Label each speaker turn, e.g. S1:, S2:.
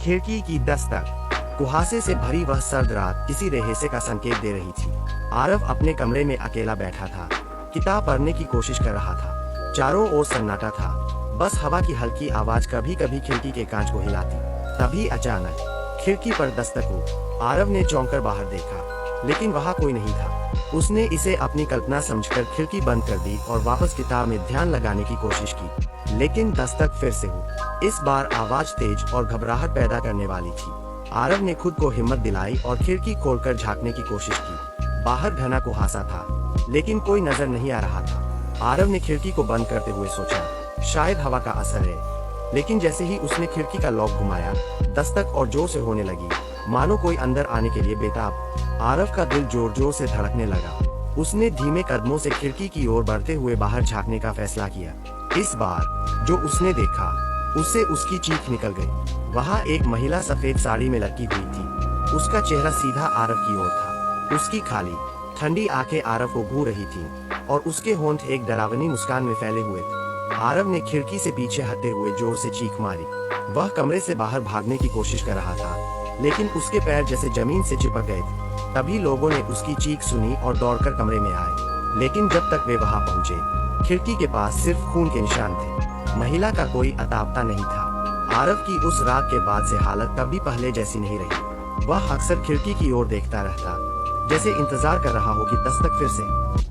S1: खिड़की की दस्तक। कुहासे से भरी वह सर्द रात किसी रेहैसे का संकेत दे रही थी। आरव अपने कमरे में अकेला बैठा था, किताब पढ़ने की कोशिश कर रहा था। चारों ओर सन्नाटा था, बस हवा की हल्की आवाज कभी कभी खिड़की के कांच को हिलाती। तभी अचानक खिड़की पर दस्तक हुई। आरव ने चौंककर बाहर देखा, लेकिन वहां कोई नहीं था। उसने इसे अपनी कल्पना समझकर खिड़की बंद कर दी और वापस किताब में ध्यान लगाने की कोशिश की, लेकिन दस्तक फिर से हुई। इस बार आवाज तेज और घबराहट पैदा करने वाली थी। आरव ने खुद को हिम्मत दिलाई और खिड़की खोलकर झांकने की कोशिश की। बाहर घना कुहासा था, लेकिन कोई नजर नहीं आ रहा था। आरव ने खिड़की को बंद करते हुए सोचा, शायद हवा का असर है। लेकिन जैसे ही उसने खिड़की का लॉक घुमाया, दस्तक और जोर से होने लगी, मानो कोई अंदर आने के लिए बेताब। आरव का दिल जोर जोर से धड़कने लगा। उसने धीमे कदमों से खिड़की की ओर बढ़ते हुए बाहर झांकने का फैसला किया। इस बार जो उसने देखा, उससे उसकी चीख निकल गई। वहाँ एक महिला सफेद साड़ी में लटकी हुई थी। उसका चेहरा सीधा आरव की ओर था। उसकी खाली ठंडी आंखें आरव को घूर रही थीं, और उसके होंठ एक डरावनी मुस्कान में फैले हुए थे। आरव ने खिड़की से पीछे हटते हुए जोर से चीख मारी। वह कमरे से बाहर भागने की कोशिश कर रहा था, लेकिन उसके पैर जैसे जमीन से चिपक गए थे। तभी लोगों ने उसकी चीख सुनी और दौड़कर कमरे में आए, लेकिन जब तक वे वहां पहुंचे, खिड़की के पास सिर्फ खून के निशान थे। महिला का कोई अतापता नहीं था। आरव की उस रात के बाद से हालत कभी पहले जैसी नहीं रही। वह अक्सर खिड़की की ओर देखता रहता, जैसे इंतजार कर रहा हो कि दस्तक फिर से